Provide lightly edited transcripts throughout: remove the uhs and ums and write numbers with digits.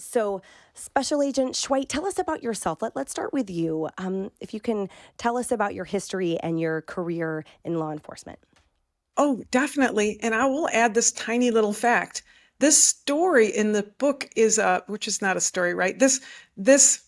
So, Special Agent Schweit, tell us about yourself. Let's start with you. If you can tell us about your history and your career in law enforcement. Oh, definitely. And I will add this tiny little fact. This story in the book is which is not a story, right? This this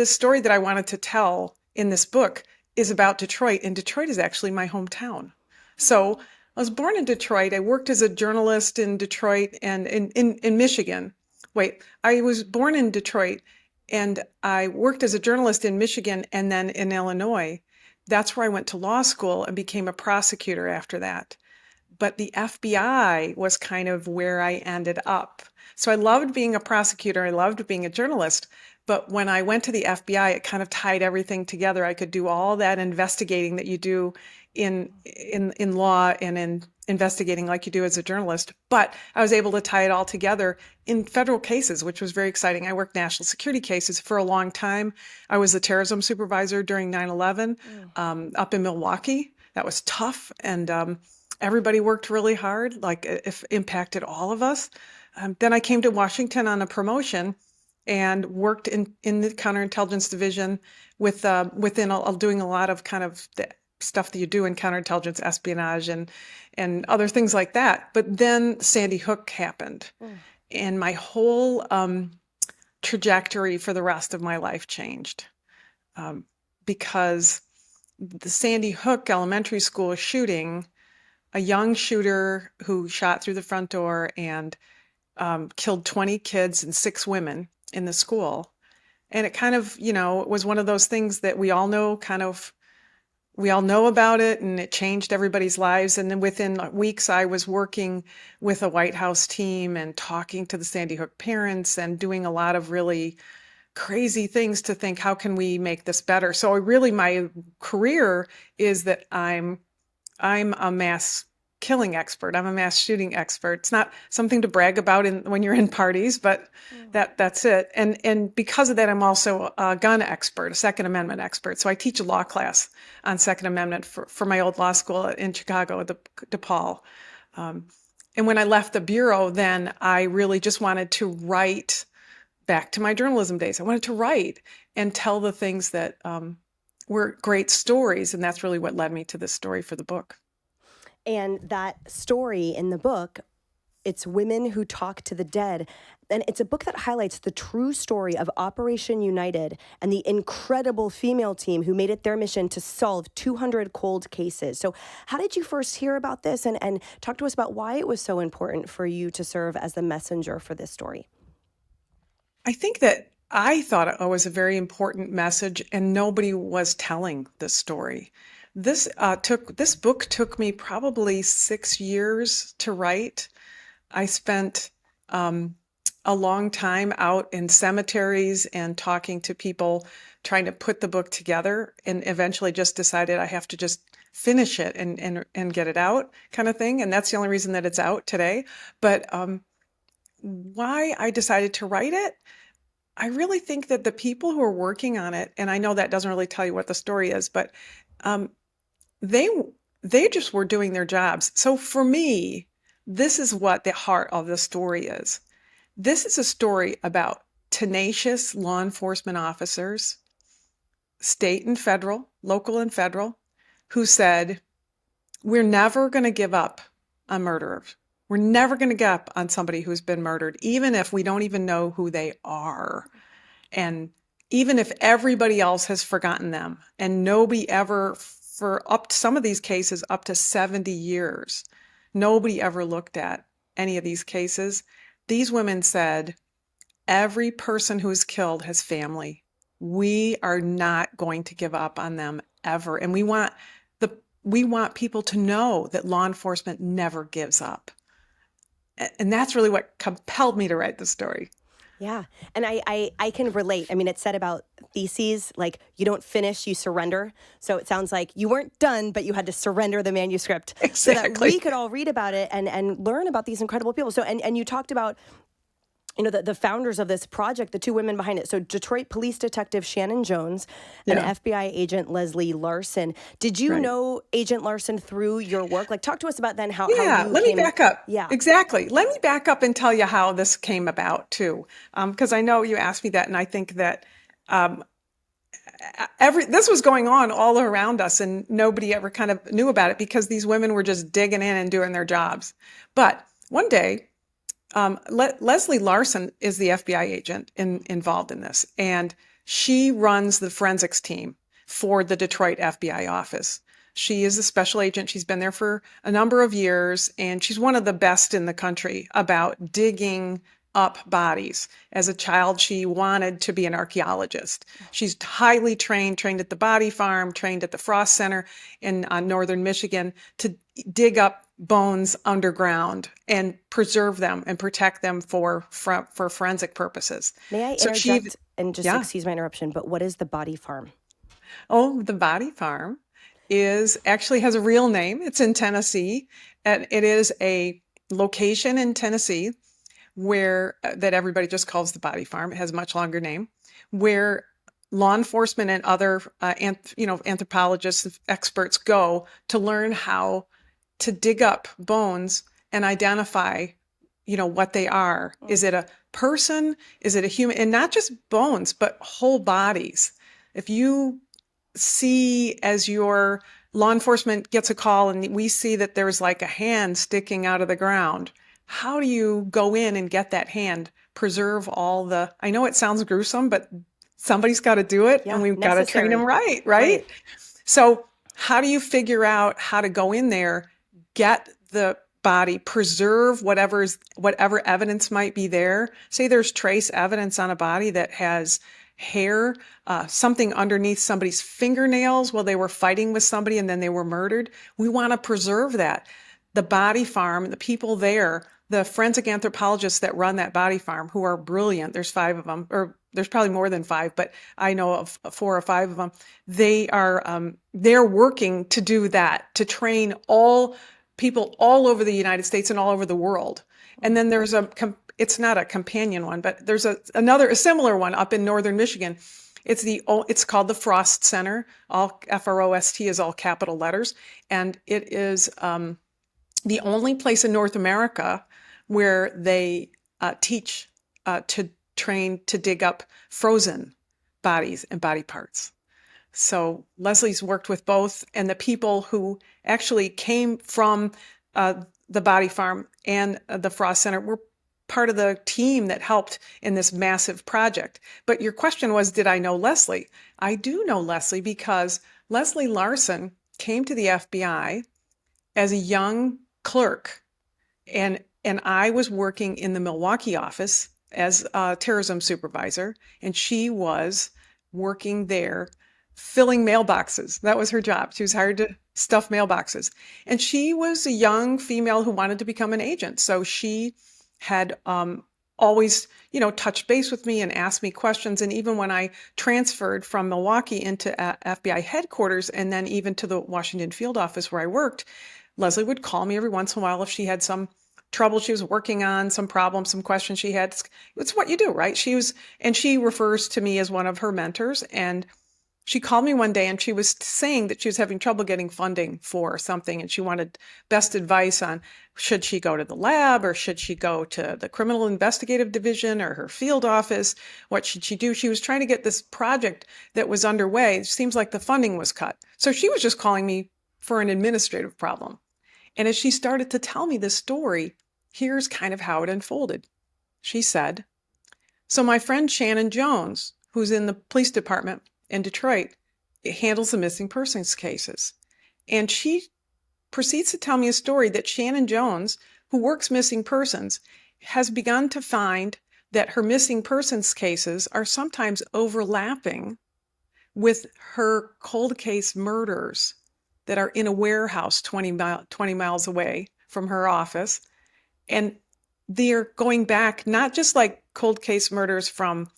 story that I wanted to tell in this book is about Detroit, and Detroit is actually my hometown. So I was born in Detroit. I worked as a journalist in Detroit and in Michigan. Wait, I was born in Detroit and I worked as a journalist in Michigan and then in Illinois. That's where I went to law school and became a prosecutor after that. But the FBI was kind of where I ended up. So I loved being a prosecutor. I loved being a journalist. But when I went to the FBI, it kind of tied everything together. I could do all that investigating that you do in law and in investigating like you do as a journalist. But I was able to tie it all together in federal cases, which was very exciting. I worked national security cases for a long time. I was the terrorism supervisor during 9/11 up in Milwaukee. That was tough. And everybody worked really hard, like it impacted all of us. Then I came to Washington on a promotion and worked in the counterintelligence division doing a lot of kind of the stuff that you do in counterintelligence, espionage, and other things like that. But then Sandy Hook happened, and my whole trajectory for the rest of my life changed because the Sandy Hook elementary school shooting, a young shooter who shot through the front door and killed 20 kids and 6 women in the school. And it kind of, was one of those things that we all know we all know about it, and it changed everybody's lives. And then within weeks, I was working with a White House team and talking to the Sandy Hook parents and doing a lot of really crazy things to think, how can we make this better? So really my career is that I'm a mass killing expert. I'm a mass shooting expert. It's not something to brag about when you're in parties, but that's it. And because of that, I'm also a gun expert, a Second Amendment expert. So I teach a law class on Second Amendment for my old law school in Chicago, the DePaul. And when I left the Bureau, then I really just wanted to write back to my journalism days. I wanted to write and tell the things that were great stories. And that's really what led me to this story for the book. And that story in the book, it's Women Who Talk to the Dead. And it's a book that highlights the true story of Operation United and the incredible female team who made it their mission to solve 200 cold cases. So how did you first hear about this? And talk to us about why it was so important for you to serve as the messenger for this story. I think that I thought it was a very important message, and nobody was telling the story. This book took me probably 6 years to write. I spent a long time out in cemeteries and talking to people, trying to put the book together, and eventually just decided I have to just finish it and get it out, kind of thing. And that's the only reason that it's out today. But why I decided to write it, I really think that the people who are working on it, and I know that doesn't really tell you what the story is, but they just were doing their jobs. So for me, this is what the heart of the story is. This is a story about tenacious law enforcement officers, state and federal, local and federal, who said, we're never going to give up on murderers. We're never going to give up on somebody who's been murdered, even if we don't even know who they are. And even if everybody else has forgotten them, and nobody ever, for some of these cases, up to 70 years, nobody ever looked at any of these cases. These women said, every person who's killed has family. We are not going to give up on them ever. And we want people to know that law enforcement never gives up. And that's really what compelled me to write the story. Yeah. And I can relate. I mean, it said about theses, like you don't finish, you surrender. So it sounds like you weren't done, but you had to surrender the manuscript Exactly. so that we could all read about it and learn about these incredible people. So, and you talked about the founders of this project, the two women behind it. So Detroit police detective Shannon Jones and Yeah. FBI agent Leslie Larsen. Did you Right. know Agent Larsen through your work? Like, talk to us about then how Yeah, you let me came. back up. Yeah. Exactly. Let me back up and tell you how this came about too, because I know you asked me that, and I think that um, this was going on all around us, and nobody ever kind of knew about it because these women were just digging in and doing their jobs. But one day, Leslie Larsen is the FBI agent involved in this, and she runs the forensics team for the Detroit FBI office. She is a special agent. She's been there for a number of years, and she's one of the best in the country about digging up bodies. As a child, she wanted to be an archaeologist. She's highly trained at the Body Farm, trained at the Frost Center in northern Michigan to dig up bones underground and preserve them and protect them for forensic purposes. May I So interject and just yeah. excuse my interruption, but what is the Body Farm? Oh, the Body Farm actually has a real name. It's in Tennessee, and it is a location in Tennessee where that everybody just calls the Body Farm. It has a much longer name, where law enforcement and other anthropologists, experts go to learn how to dig up bones and identify, what they are. Is it a person? Is it a human? And not just bones, but whole bodies. If you see, as your law enforcement gets a call and we see that there's like a hand sticking out of the ground, how do you go in and get that hand, preserve all I know it sounds gruesome, but somebody's got to do it, Yeah, and we've got to train them right? So how do you figure out how to go in there, get the body, preserve whatever evidence might be there? Say there's trace evidence on a body that has hair, something underneath somebody's fingernails while they were fighting with somebody and then they were murdered. We want to preserve that. The Body Farm, the people there, the forensic anthropologists that run that Body Farm, who are brilliant, there's 5 of them, or there's probably more than 5, but I know of 4 or 5 of them. They're working to do that, to train all people all over the United States and all over the world. And then there's it's not a companion one, but there's a similar one up in northern Michigan. It's called the Frost Center. All FROST is all capital letters, and it is the only place in North America where they teach to train to dig up frozen bodies and body parts. So Leslie's worked with both, and the people who actually came from the Body Farm and the Frost Center were part of the team that helped in this massive project. But your question was, did I know Leslie? I do know Leslie because Leslie Larsen came to the FBI as a young clerk, and I was working in the Milwaukee office as a terrorism supervisor, and she was working there filling mailboxes. That was her job. She was hired to stuff mailboxes. And she was a young female who wanted to become an agent. So she had always, touched base with me and asked me questions. And even when I transferred from Milwaukee into FBI headquarters and then even to the Washington field office where I worked, Leslie would call me every once in a while if she had some trouble she was working on, some problem, some questions she had. It's what you do, right? She refers to me as one of her mentors. And she called me one day and she was saying that she was having trouble getting funding for something, and she wanted best advice on should she go to the lab or should she go to the criminal investigative division or her field office? What should she do? She was trying to get this project that was underway. It seems like the funding was cut. So she was just calling me for an administrative problem. And as she started to tell me this story, here's kind of how it unfolded. She said, so my friend Shannon Jones, who's in the police department in Detroit, handles the missing persons cases. And she proceeds to tell me a story that Shannon Jones, who works missing persons, has begun to find that her missing persons cases are sometimes overlapping with her cold case murders that are in a warehouse 20 miles away from her office. And they're going back, not just like cold case murders from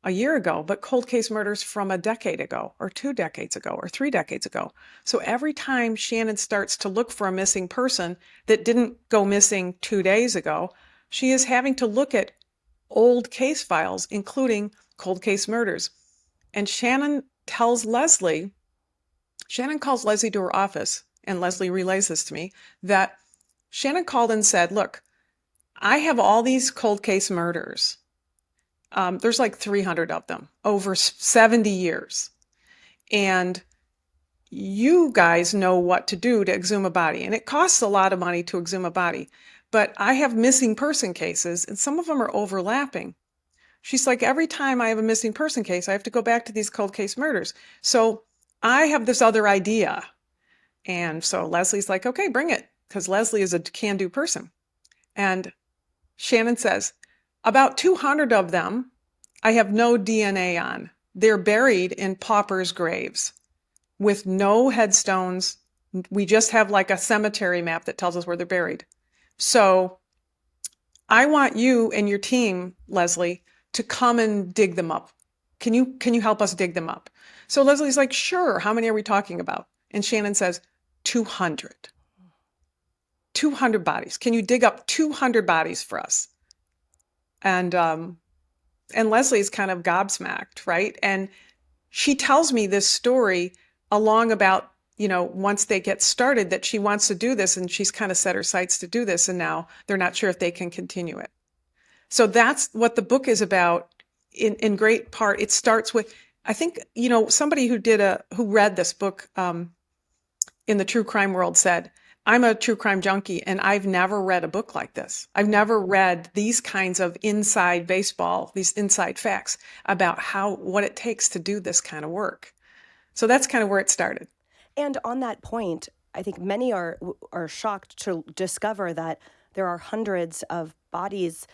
a year ago, but cold case murders from a decade ago or 2 decades ago or 3 decades ago. So every time Shannon starts to look for a missing person that didn't go missing 2 days ago, she is having to look at old case files, including cold case murders. And Shannon calls Leslie to her office, and Leslie relays this to me, that Shannon called and said, look, I have all these cold case murders. There's like 300 of them over 70 years. And you guys know what to do to exhume a body. And it costs a lot of money to exhume a body. But I have missing person cases, and some of them are overlapping. She's like, every time I have a missing person case, I have to go back to these cold case murders. So I have this other idea. And so Leslie's like, okay, bring it, because Leslie is a can-do person. And Shannon says, about 200 of them I have no DNA on. They're buried in paupers' graves with no headstones. We just have like a cemetery map that tells us where they're buried. So I want you and your team, Leslie, to come and dig them up. Can you help us dig them up? So Leslie's like, sure. How many are we talking about? And Shannon says, 200. 200 bodies. Can you dig up 200 bodies for us? And Leslie's kind of gobsmacked, right? And she tells me this story along about, once they get started, that she wants to do this, and she's kind of set her sights to do this, and now they're not sure if they can continue it. So that's what the book is about in great part. It starts with, I think, somebody who read this book in the true crime world said, I'm a true crime junkie, and I've never read a book like this. I've never read these kinds of inside baseball, these inside facts about what it takes to do this kind of work. So that's kind of where it started. And on that point, I think many are shocked to discover that there are hundreds of bodies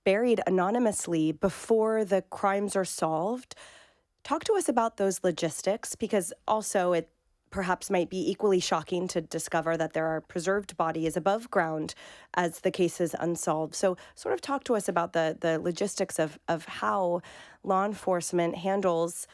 buried anonymously before the crimes are solved. Talk to us about those logistics, because also it perhaps might be equally shocking to discover that there are preserved bodies above ground as the case is unsolved. So sort of talk to us about the logistics of how law enforcement handles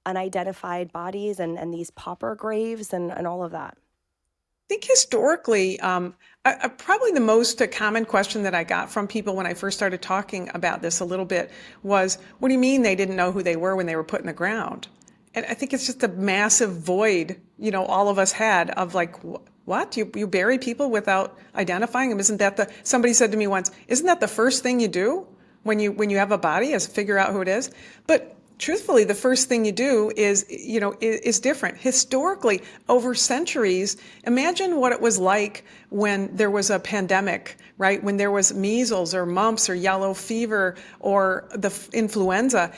unidentified bodies and these pauper graves and all of that. I think historically, probably the most common question that I got from people when I first started talking about this a little bit was, what do you mean they didn't know who they were when they were put in the ground? And I think it's just a massive void, all of us had of like, what? You bury people without identifying them? Somebody said to me once, isn't that the first thing you do when you have a body, is figure out who it is? But truthfully, the first thing you do is different. Historically, over centuries, imagine what it was like when there was a pandemic, right? When there was measles or mumps or yellow fever or the influenza,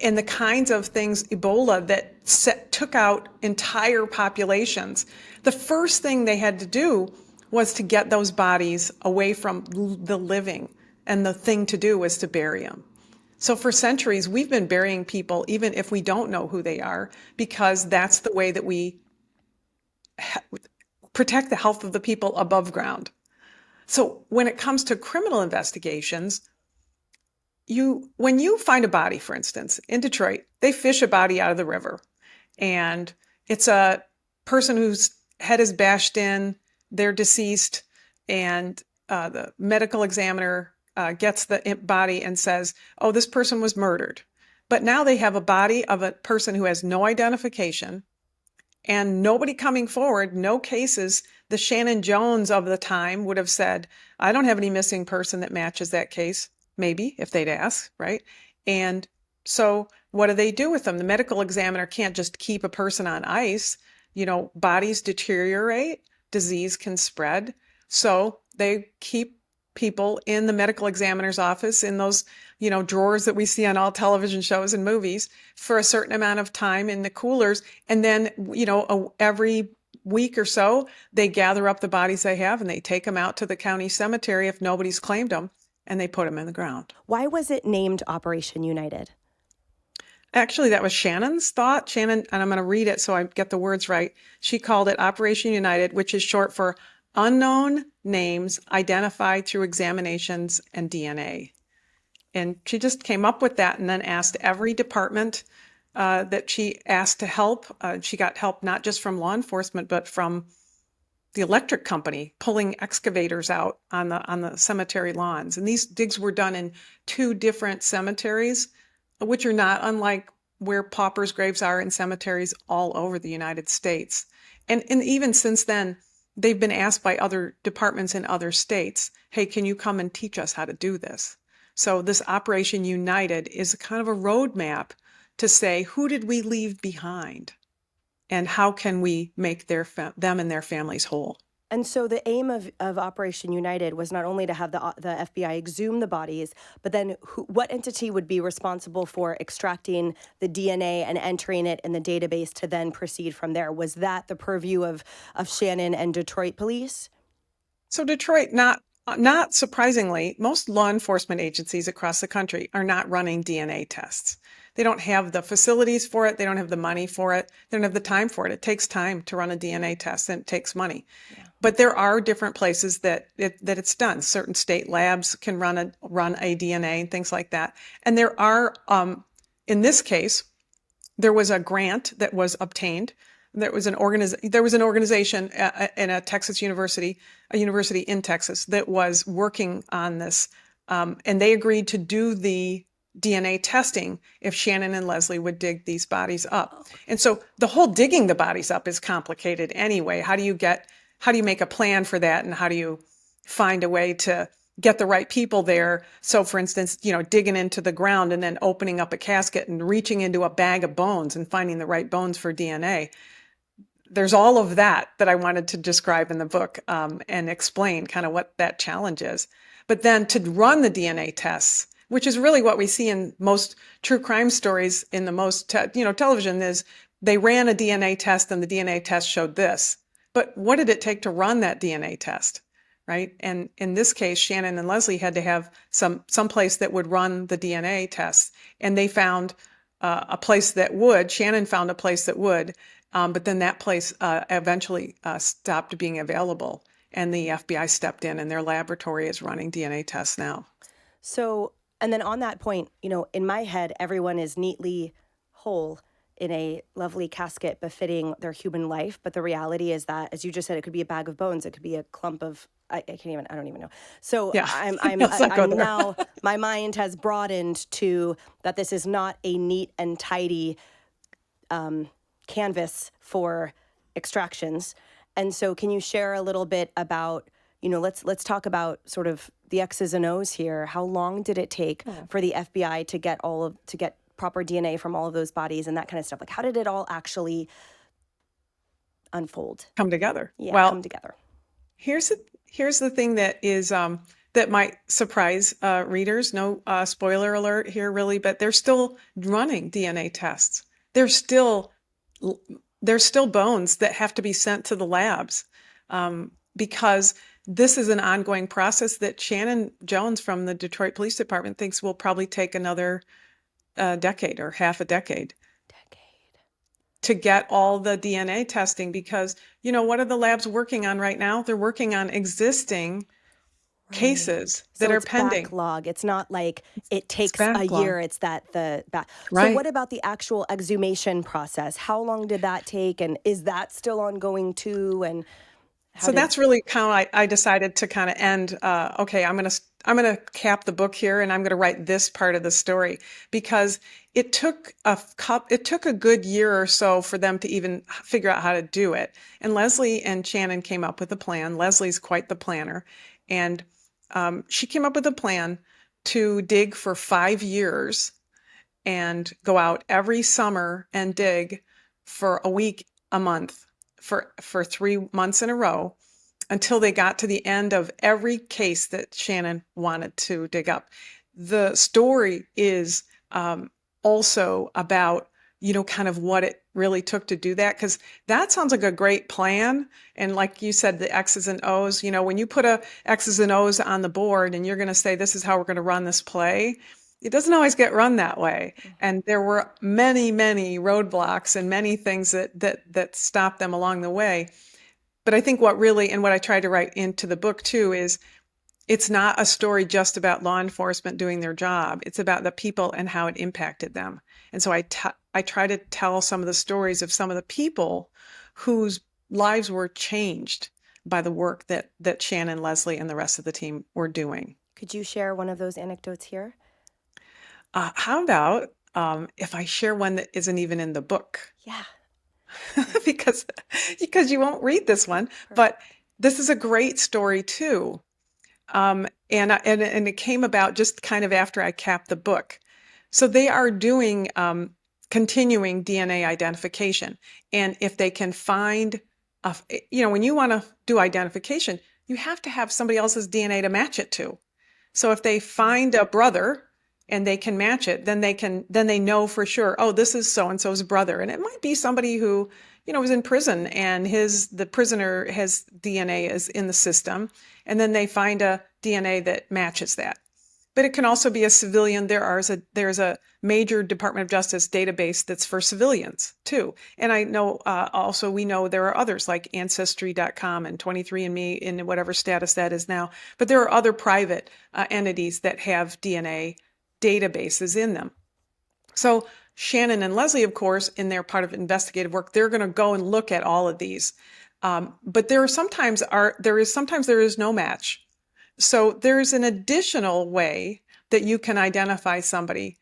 and the kinds of things, Ebola, that took out entire populations. The first thing they had to do was to get those bodies away from the living, and the thing to do was to bury them. So for centuries, we've been burying people even if we don't know who they are, because that's the way that we protect the health of the people above ground. So when it comes to criminal investigations, when you find a body, for instance, in Detroit, they fish a body out of the river, and it's a person whose head is bashed in, they're deceased, and the medical examiner gets the body and says, oh, this person was murdered. But now they have a body of a person who has no identification and nobody coming forward, no cases. The Shannon Jones of the time would have said, I don't have any missing person that matches that case. Maybe, if they'd ask, right? And so what do they do with them? The medical examiner can't just keep a person on ice. Bodies deteriorate, disease can spread. So they keep people in the medical examiner's office in those, drawers that we see on all television shows and movies for a certain amount of time in the coolers. And then, every week or so, they gather up the bodies they have and they take them out to the county cemetery if nobody's claimed them, and they put them in the ground. Why was it named Operation United? Actually, that was Shannon's thought. Shannon, and I'm going to read it so I get the words right. She called it Operation United, which is short for unknown names identified through examinations and DNA. And she just came up with that and then asked every department that she asked to help. She got help not just from law enforcement, but from electric company pulling excavators out on the cemetery lawns. And these digs were done in 2 different cemeteries, which are not unlike where paupers' graves are in cemeteries all over the United States. And even since then, they've been asked by other departments in other states, hey, can you come and teach us how to do this? So this Operation United is kind of a roadmap to say, who did we leave behind? And how can we make them and their families whole? And so the aim of Operation United was not only to have the FBI exhume the bodies, but then what entity would be responsible for extracting the DNA and entering it in the database to then proceed from there? Was that the purview of Shannon and Detroit police? So Detroit, not surprisingly, most law enforcement agencies across the country are not running DNA tests. They don't have the facilities for it. They don't have the money for it. They don't have the time for it. It takes time to run a DNA test, and it takes money. Yeah. But there are different places that it's done. Certain state labs can run a DNA and things like that. And there are, in this case, there was a grant that was obtained. There was an organization in a Texas university, a university in Texas, that was working on this, and they agreed to do the DNA testing if Shannon and Leslie would dig these bodies up. And so the whole digging the bodies up is complicated anyway. How do you make a plan for that, and how do you find a way to get the right people there? So for instance, digging into the ground and then opening up a casket and reaching into a bag of bones and finding the right bones for DNA. There's all of that I wanted to describe in the book, and explain kind of what that challenge is. But then to run the DNA tests, which is really what we see in most true crime stories in the most television, is they ran a DNA test and the DNA test showed this. But what did it take to run that DNA test, right? And in this case, Shannon and Leslie had to have some place that would run the DNA tests, and they found a place that would. Shannon found a place that would. But then that place eventually stopped being available, and the FBI stepped in, and their laboratory is running DNA tests now. So, and then on that point, in my head, everyone is neatly whole in a lovely casket befitting their human life. But the reality is that, as you just said, it could be a bag of bones. It could be a clump of, I don't even know. So yeah. I'm now, my mind has broadened to that this is not a neat and tidy canvas for extractions. And so can you share a little bit about, let's talk about sort of the X's and O's here. How long did it take for the FBI to get proper DNA from all of those bodies and that kind of stuff? Like, how did it all actually unfold? Come together. Yeah, well, come together. Here's the thing that is that might surprise readers. No spoiler alert here, really, but they're still running DNA tests. There's still bones that have to be sent to the labs, because this is an ongoing process that Shannon Jones from the Detroit Police Department thinks will probably take another decade or half a decade to get all the DNA testing. Because, what are the labs working on right now? They're working on existing cases that are pending. Backlog. It's not like it takes a year. It's that Right. So what about the actual exhumation process? How long did that take? And is that still ongoing too? And that's really how I decided to kind of end. Okay, I'm gonna cap the book here, and I'm gonna write this part of the story, because it took a good year or so for them to even figure out how to do it. And Leslie and Shannon came up with a plan. Leslie's quite the planner, and she came up with a plan to dig for 5 years and go out every summer and dig for a week, a month, for 3 months in a row, until they got to the end of every case that Shannon wanted to dig up. The story is also about, kind of what it really took to do that, because that sounds like a great plan. And like you said, the X's and O's, when you put a X's and O's on the board and you're going to say, this is how we're going to run this play, it doesn't always get run that way. And there were many, many roadblocks and many things that stopped them along the way. But I think what I tried to write into the book too is, it's not a story just about law enforcement doing their job. It's about the people and how it impacted them. And so I try to tell some of the stories of some of the people whose lives were changed by the work that Shannon, Leslie, and the rest of the team were doing. Could you share one of those anecdotes here? How about if I share one that isn't even in the book? Yeah. because you won't read this one, but this is a great story too. And it came about just kind of after I capped the book. So they are doing continuing DNA identification, and if they can find, when you want to do identification, you have to have somebody else's DNA to match it to. So if they find a brother and they can match it, then they know for sure, oh, this is so and so's brother, and it might be somebody who was in prison and the prisoner has DNA is in the system, and then they find a DNA that matches that. But it can also be a civilian. There's a major Department of Justice database that's for civilians too. And I know also we know there are others like Ancestry.com and 23andMe in whatever status that is now. But there are other private entities that have DNA databases in them. So Shannon and Leslie, of course, in their part of investigative work, they're going to go and look at all of these. But there is no match. So there's an additional way that you can identify somebody.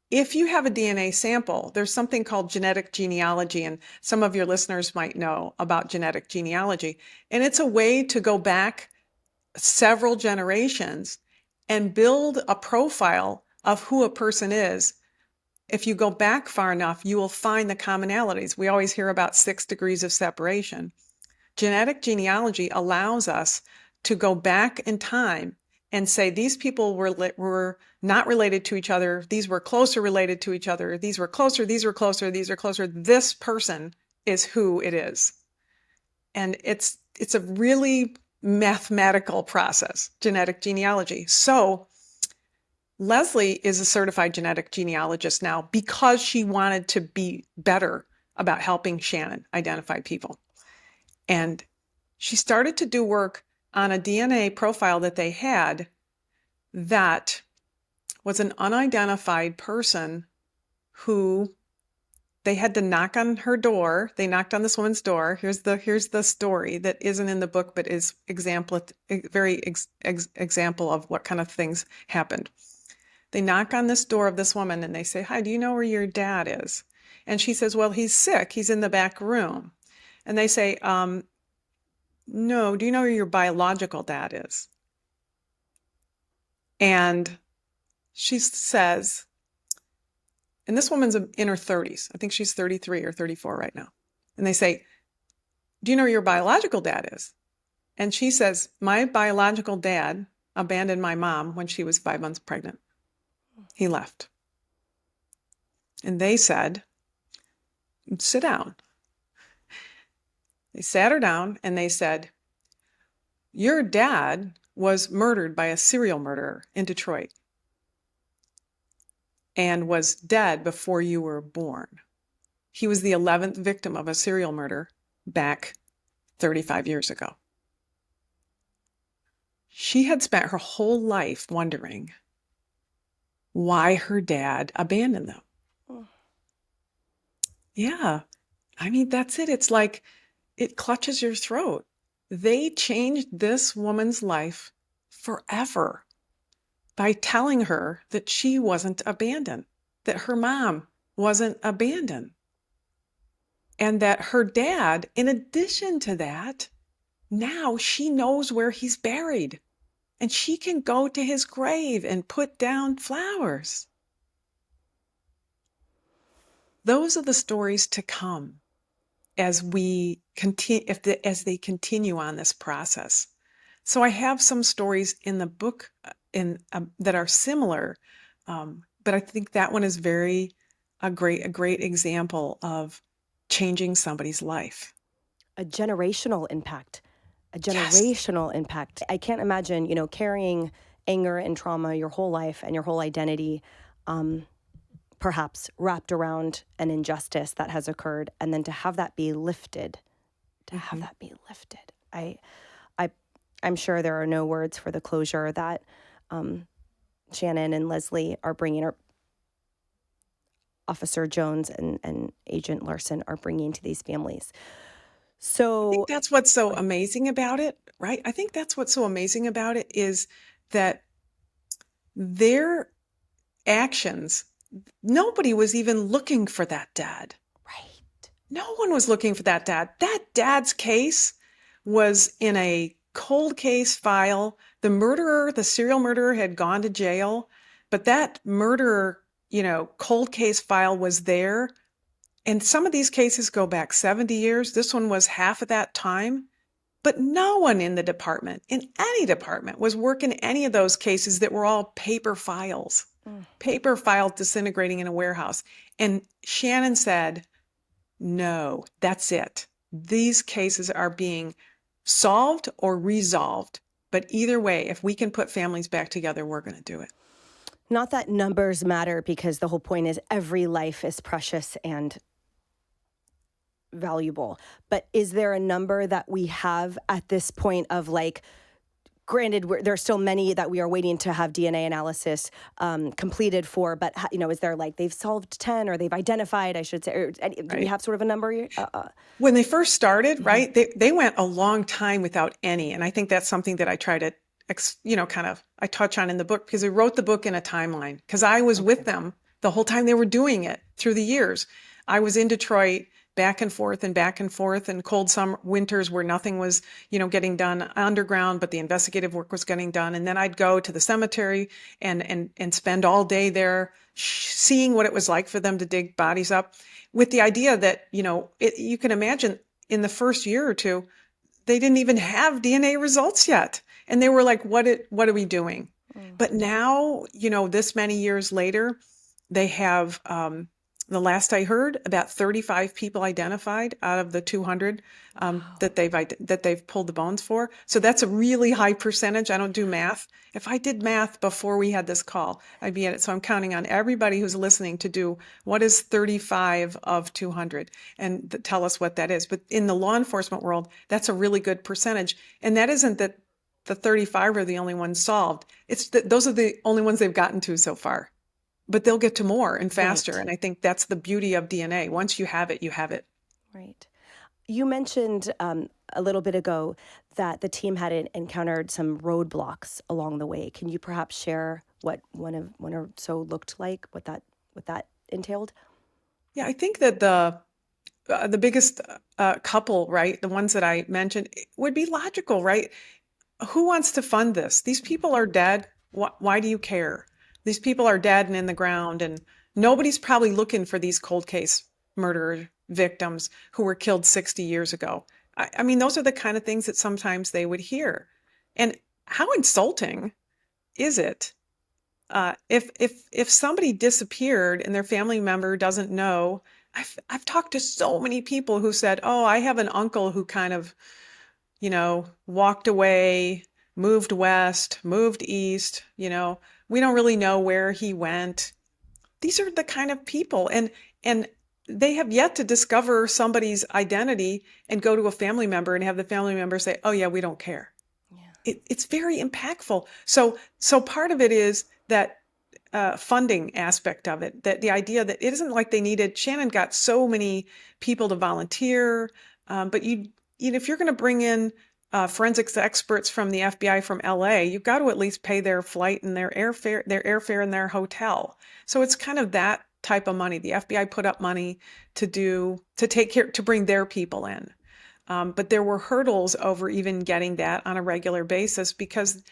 If you have a DNA sample, there's something called genetic genealogy, and some of your listeners might know about genetic genealogy. And it's a way to go back several generations and build a profile of who a person is. If you go back far enough, you will find the commonalities. We always hear about 6 degrees of separation. Genetic genealogy allows us to go back in time and say these people were not related to each other. These were closer related to each other. These were closer. These were closer. These are closer. This person is who it is. And it's a really mathematical process, genetic genealogy. So Leslie is a certified genetic genealogist now because she wanted to be better about helping Shannon identify people. And she started to do work on a DNA profile that they had that was an unidentified person who they had to knock on her door. They knocked on this woman's door. Here's the story that isn't in the book, but is example of what kind of things happened. They knock on this door of this woman and they say, "Hi, do you know where your dad is?" And she says, "Well, he's sick. He's in the back room." And they say, "No, do you know where your biological dad is?" And she says, and this woman's in her 30s. I think she's 33 or 34 right now. And they say, "Do you know where your biological dad is?" And she says, "My biological dad abandoned my mom when she was 5 months pregnant. He left." And they said, "Sit down." They sat her down and they said, "Your dad was murdered by a serial murderer in Detroit and was dead before you were born. He was the 11th victim of a serial murder back 35 years ago." She had spent her whole life wondering why her dad abandoned them. Oh. Yeah, I mean, that's it. It's like it clutches your throat. They changed this woman's life forever by telling her that she wasn't abandoned, that her mom wasn't abandoned, and that her dad, in addition to that, now she knows where he's buried, and she can go to his grave and put down flowers. Those are the stories to come as we continue, as they continue on this process. So I have some stories in the book that are similar, but I think that one is a great example of changing somebody's life. A generational impact. A generational impact. I can't imagine, carrying anger and trauma your whole life and your whole identity, perhaps wrapped around an injustice that has occurred, and then to have that be lifted. I'm sure there are no words for the closure that Shannon and Leslie are bringing, or Officer Jones and Agent Larsen are bringing to these families. I think So, that's what's so amazing about it, right? I think that's what's so amazing about it is that their actions, nobody was even looking for that dad. right. No one was looking for that dad. That dad's case was in a cold case file. The murderer, the serial murderer, had gone to jail, but that murderer, cold case file was there. And some of these cases go back 70 years. This one was half of that time. But no one in the department, in any department, was working any of those cases that were all Mm. paper files disintegrating in a warehouse. And Shannon said, no, that's it. These cases are being solved or resolved. But either way, if we can put families back together, we're going to do it. Not that numbers matter, because the whole point is every life is precious and valuable. But is there a number that we have at this point of, like, granted, there are still many that we are waiting to have DNA analysis completed for, but is there, like, they've solved 10 or they've identified, I should say, or do we have sort of a number? When they first started, right, they went a long time without any. And I think that's something that I try to, I touch on in the book, because I wrote the book in a timeline, because I was with them the whole time they were doing it through the years. I was in Detroit, back and forth and cold summer winters where nothing was, getting done underground, but the investigative work was getting done. And then I'd go to the cemetery and spend all day there, seeing what it was like for them to dig bodies up, with the idea that, you can imagine in the first year or two, they didn't even have DNA results yet. And they were like, what are we doing? But now, this many years later, they have, the last I heard, about 35 people identified out of the 200 that they've pulled the bones for. So that's a really high percentage. I don't do math. If I did math before we had this call, I'd be at it. So I'm counting on everybody who's listening to do what is 35 of 200 and tell us what that is. But in the law enforcement world, that's a really good percentage. And that isn't that the 35 are the only ones solved. It's that those are the only ones they've gotten to so far. But they'll get to more and faster. Right. And I think that's the beauty of DNA. Once you have it, you have it. Right. You mentioned a little bit ago that the team had encountered some roadblocks along the way. Can you perhaps share what one or so looked like, what that entailed? Yeah, I think that the biggest couple, right, the ones that I mentioned, would be logical, right? Who wants to fund this? These people are dead. Why do you care? These people are dead and in the ground, and nobody's probably looking for these cold case murder victims who were killed 60 years ago. I mean, those are the kind of things that sometimes they would hear. And how insulting is it if somebody disappeared and their family member doesn't know? I've talked to so many people who said, "Oh, I have an uncle who kind of, walked away, moved west, moved east, we don't really know where he went." These are the kind of people, and they have yet to discover somebody's identity and go to a family member and have the family member say, "Oh yeah, we don't care." Yeah. It's very impactful. So part of it is that funding aspect of it, that the idea that it isn't like they needed. Shannon got so many people to volunteer, but if you're going to bring in forensics experts from the FBI from LA, you've got to at least pay their flight and their airfare and their hotel. So it's kind of that type of money. The FBI put up money to take care, to bring their people in. But there were hurdles over even getting that on a regular basis, because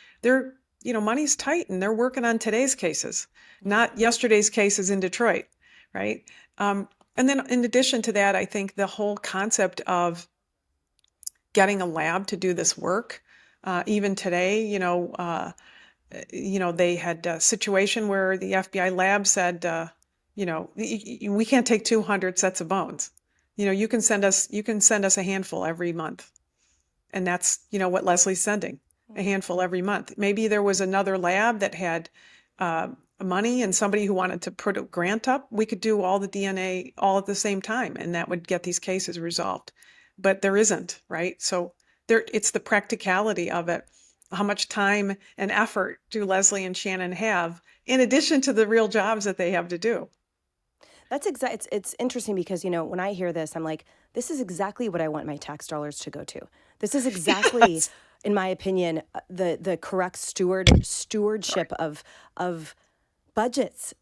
money's tight and they're working on today's cases, not yesterday's cases in Detroit, right? And then in addition to that, I think the whole concept of getting a lab to do this work, even today, they had a situation where the FBI lab said, we can't take 200 sets of bones. You can send us a handful every month. And that's, what Leslie's sending, a handful every month. Maybe there was another lab that had money and somebody who wanted to put a grant up. We could do all the DNA all at the same time, and that would get these cases resolved. But there isn't, right? So it's the practicality of it. How much time and effort do Leslie and Shannon have in addition to the real jobs that they have to do? That's it's interesting because, when I hear this, I'm like, this is exactly what I want my tax dollars to go to. This is exactly, Yes. in my opinion, the correct stewardship of budgets.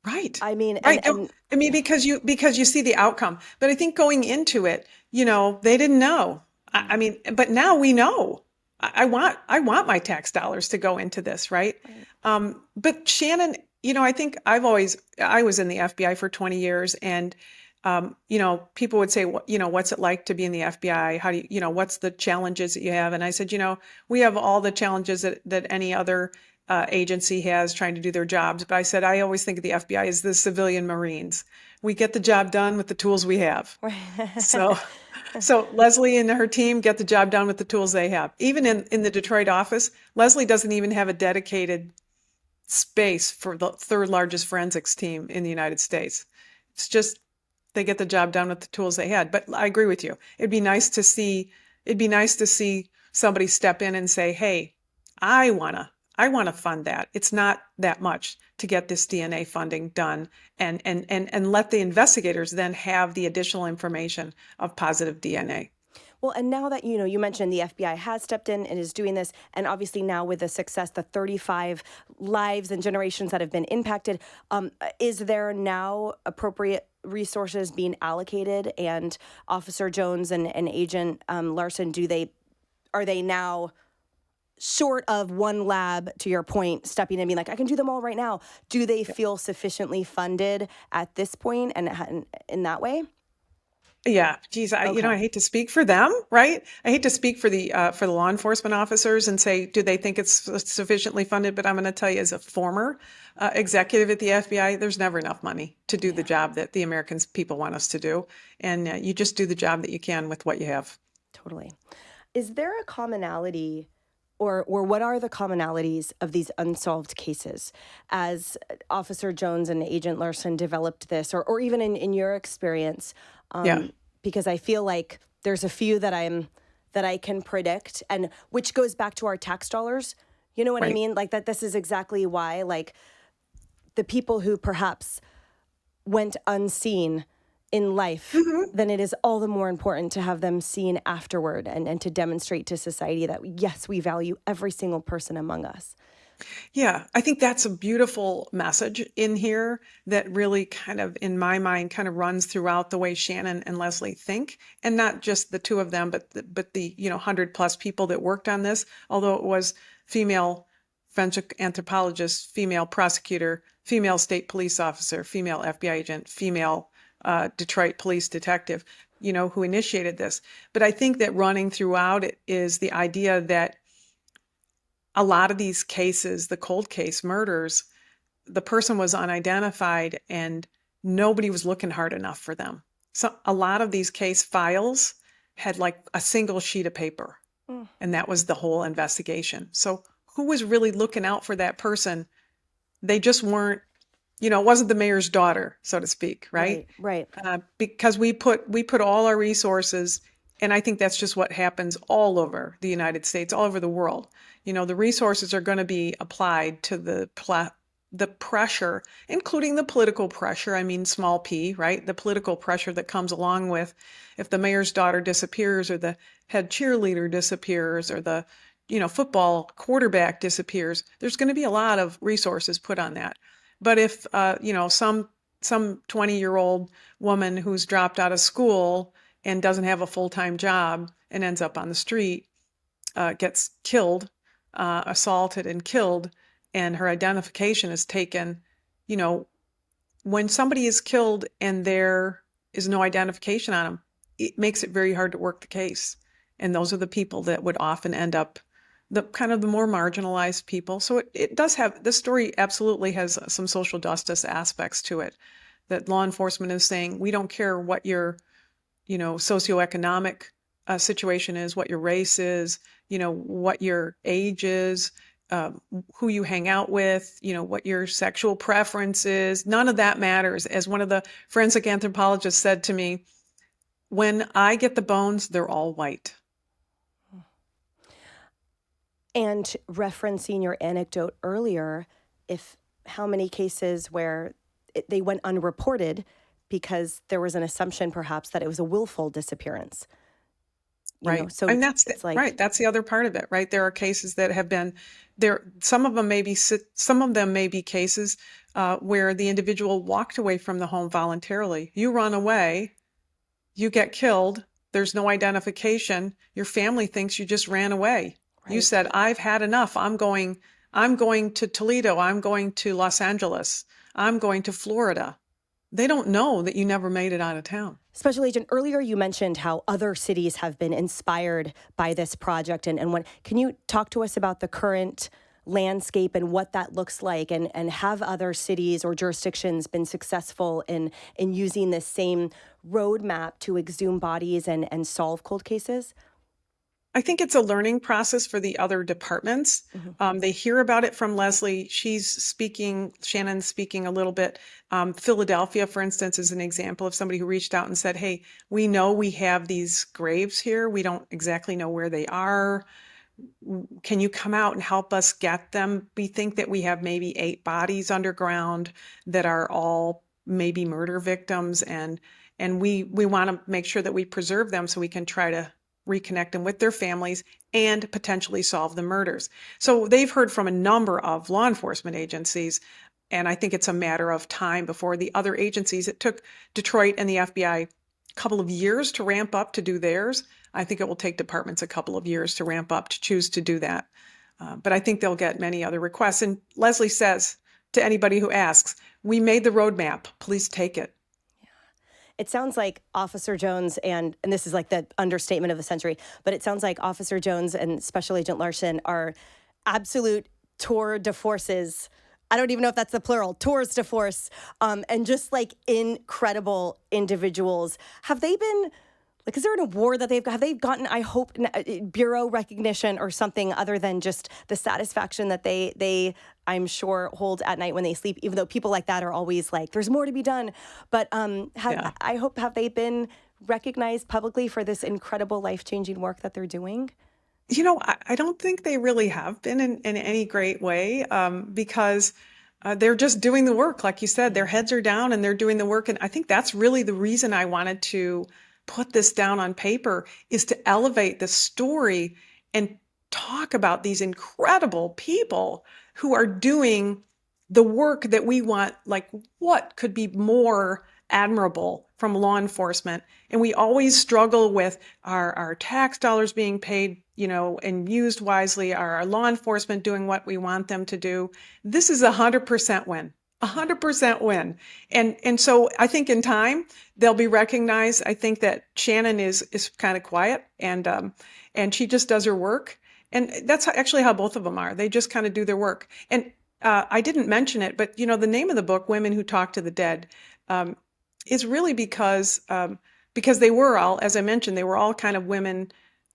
Right. I mean, Right. and I mean, yeah, because you see the outcome. But I think going into it, they didn't know. I mean, but now we know. I want my tax dollars to go into this, right? right. But Shannon, I was in the FBI for 20 years, and people would say, what's it like to be in the FBI? How do what's the challenges that you have? And I said, we have all the challenges that any other agency has trying to do their jobs. But I said, I always think of the FBI as the civilian Marines. We get the job done with the tools we have. So, so Leslie and her team get the job done with the tools they have. Even in the Detroit office, Leslie doesn't even have a dedicated space for the third largest forensics team in the United States. It's just they get the job done with the tools they had. But I agree with you. It'd be nice to see somebody step in and say, "Hey, I wanna fund that. It's not that much to get this DNA funding done," and let the investigators then have the additional information of positive DNA. Well, and now that you mentioned the FBI has stepped in and is doing this, and obviously now with the success, the 35 lives and generations that have been impacted, is there now appropriate resources being allocated? And Officer Jones and Agent Larsen, are they now short of one lab, to your point, stepping in and being like, I can do them all right now? Do they feel sufficiently funded at this point and in that way? Yeah, geez, I Okay. hate to speak for them, right? I hate to speak for the law enforcement officers and say, do they think it's sufficiently funded? But I'm going to tell you, as a former executive at the FBI, there's never enough money to do the Yeah, job that the Americans people want us to do, and you just do the job that you can with what you have. totally. Is there a commonality, or what are the commonalities of these unsolved cases as Officer Jones and Agent Larson developed this, or even in your experience? Yeah. Because I feel like there's a few that I can predict, and which goes back to our tax dollars. You know what I Right. mean? Like that. This is exactly why, like, the people who perhaps went unseen in life, Mhm. then it is all the more important to have them seen afterward, and to demonstrate to society that, yes, we value every single person among us. Yeah, I think that's a beautiful message in here that really kind of, in my mind, kind of runs throughout the way Shannon and Leslie think, and not just the two of them, but the 100+ people that worked on this. Although it was female forensic anthropologist, female prosecutor, female state police officer, female FBI agent, female Detroit police detective, who initiated this. But I think that running throughout it is the idea that a lot of these cases, the cold case murders, the person was unidentified and nobody was looking hard enough for them. So a lot of these case files had like a single sheet of paper, Mm, and that was the whole investigation. So who was really looking out for that person? They just weren't, it wasn't the mayor's daughter, so to speak, right? right, right. Because we put all our resources, and I think that's just what happens all over the United States, all over the world. The resources are going to be applied to the pressure, including the political pressure. I mean, small p, right? The political pressure that comes along with if the mayor's daughter disappears, or the head cheerleader disappears, or the football quarterback disappears. There's going to be a lot of resources put on that. But if some 20-year-old woman who's dropped out of school and doesn't have a full-time job and ends up on the street, gets killed, assaulted and killed, and her identification is taken, you know, when somebody is killed and there is no identification on them, it makes it very hard to work the case. And those are the people that would often end up the kind of the more marginalized people. So it does have, this story absolutely has some social justice aspects to it, that law enforcement is saying, we don't care what your, socioeconomic situation is, what your race is, what your age is, who you hang out with, what your sexual preference is. None of that matters. As one of the forensic anthropologists said to me, when I get the bones, they're all white. And referencing your anecdote earlier, if how many cases where they went unreported because there was an assumption perhaps that it was a willful disappearance. Right. So And it's like, right. That's the other part of it, right? There are cases that have been there. Some of them may be cases where the individual walked away from the home voluntarily. You run away, you get killed. There's no identification. Your family thinks you just ran away. You right. said, "I've had enough. I'm going to Toledo. I'm going to Los Angeles. I'm going to Florida." They don't know that you never made it out of town. Special Agent, earlier you mentioned how other cities have been inspired by this project. And what, can you talk to us about the current landscape and what that looks like? And have other cities or jurisdictions been successful in using this same roadmap to exhume bodies and solve cold cases? I think it's a learning process for the other departments. They hear about it from Leslie. Shannon's speaking a little bit. Philadelphia, for instance, is an example of somebody who reached out and said, "Hey, we know we have these graves here. We don't exactly know where they are. Can you come out and help us get them? We think that we have maybe 8 bodies underground that are all maybe murder victims, and we want to make sure that we preserve them so we can try to reconnect them with their families and potentially solve the murders." So they've heard from a number of law enforcement agencies, and I think it's a matter of time before the other agencies. It took Detroit and the FBI a couple of years to ramp up to do theirs. I think it will take departments a couple of years to ramp up to choose to do that. But I think they'll get many other requests. And Leslie says to anybody who asks, "We made the roadmap. Please take it." It sounds like Officer Jones and this is like the understatement of the century, but it sounds like Officer Jones and Special Agent Larsen are absolute tour de forces. I don't even know if that's the plural, tours de force, and just like incredible individuals. Have they been, like, is there an award that have they gotten, I hope, bureau recognition or something other than just the satisfaction that they I'm sure hold at night when they sleep, even though people like that are always like, there's more to be done. But I hope, have they been recognized publicly for this incredible life-changing work that they're doing? I don't think they really have been in any great way, because they're just doing the work. Like you said, their heads are down and they're doing the work. And I think that's really the reason I wanted to put this down on paper, is to elevate the story and talk about these incredible people who are doing the work that we want. Like, what could be more admirable from law enforcement? And we always struggle with our tax dollars being paid, and used wisely. Our law enforcement doing what we want them to do. This is 100% win. 100% win. And so I think in time they'll be recognized. I think that Shannon is kind of quiet, and she just does her work. And that's actually how both of them are. They just kind of do their work. And I didn't mention it, but the name of the book, Women Who Talk to the Dead, is really because they were all, as I mentioned, they were all kind of women.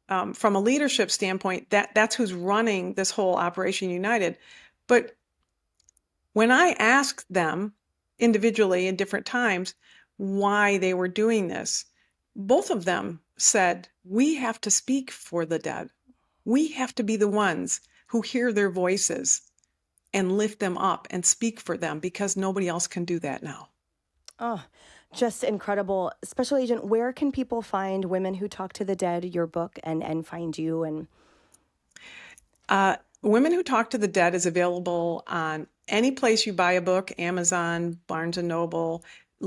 From a leadership standpoint, that's who's running this whole Operation United. But when I asked them individually in different times why they were doing this, both of them said, "We have to speak for the dead. We have to be the ones who hear their voices and lift them up and speak for them, because nobody else can do that now." Oh, just incredible. Special Agent, where can people find Women Who Talk to the Dead, your book, and find you? And Women Who Talk to the Dead is available on any place you buy a book: Amazon, Barnes and Noble.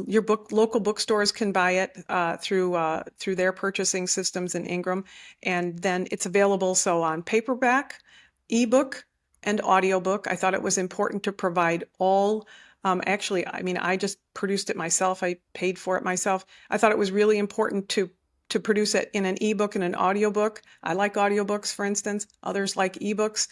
Your local bookstores can buy it through their purchasing systems in Ingram, and then it's available on paperback, ebook, and audiobook. I thought it was important to provide all. Actually, I just produced it myself. I paid for it myself. I thought it was really important to produce it in an ebook and an audiobook. I like audiobooks, for instance. Others like ebooks.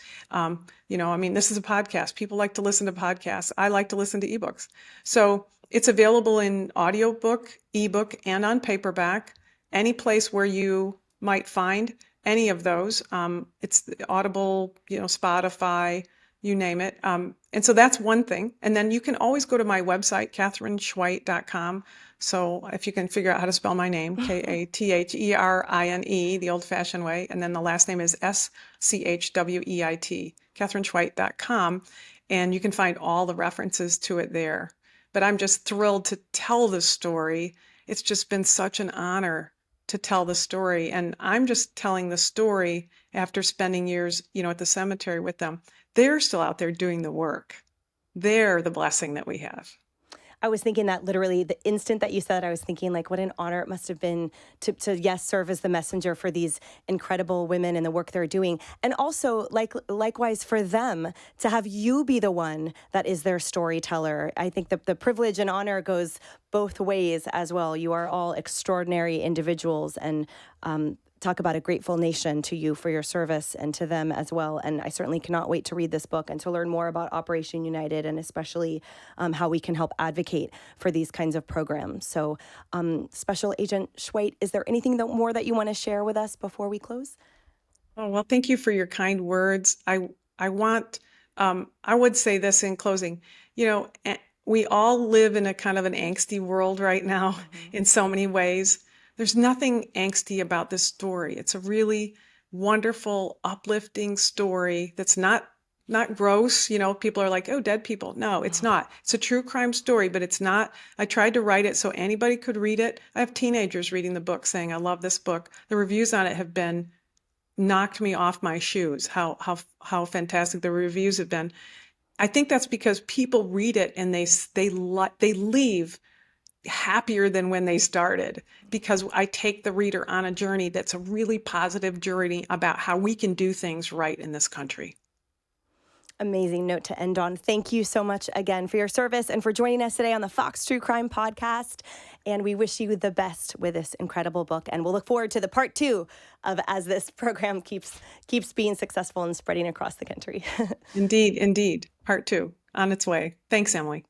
This is a podcast. People like to listen to podcasts. I like to listen to ebooks. So it's available in audiobook, ebook, and on paperback. Any place where you might find any of those. It's Audible, Spotify, you name it. And so that's one thing. And then you can always go to my website, KatherineSchweit.com. So if you can figure out how to spell my name, Katherine, the old-fashioned way, and then the last name is Schweit, KatherineSchweit.com, and you can find all the references to it there. but I'm just thrilled to tell the story. It's just been such an honor to tell the story. And I'm just telling the story after spending years, at the cemetery with them. They're still out there doing the work. They're the blessing that we have. I was thinking that literally the instant that you said it, I was thinking like what an honor it must have been to yes, serve as the messenger for these incredible women and the work they're doing. And also likewise for them to have you be the one that is their storyteller. I think the privilege and honor goes both ways as well. You are all extraordinary individuals, and talk about a grateful nation to you for your service and to them as well. And I certainly cannot wait to read this book and to learn more about Operation United, and especially how we can help advocate for these kinds of programs. So Special Agent Schweit, is there anything more that you want to share with us before we close? Oh, well, thank you for your kind words. I would say this in closing, we all live in a kind of an angsty world right now in so many ways. There's nothing angsty about this story. It's a really wonderful, uplifting story that's not gross. People are like, oh, dead people. No, it's not. It's a true crime story, but it's not. I tried to write it so anybody could read it. I have teenagers reading the book saying, I love this book. The reviews on it have been knocked me off my shoes, how fantastic the reviews have been. I think that's because people read it and they leave happier than when they started, because I take the reader on a journey that's a really positive journey about how we can do things right in this country. Amazing note to end on. Thank you so much again for your service and for joining us today on the Fox True Crime Podcast. And we wish you the best with this incredible book. And we'll look forward to the part 2 of as this program keeps being successful and spreading across the country. Indeed. Part 2 on its way. Thanks, Emily.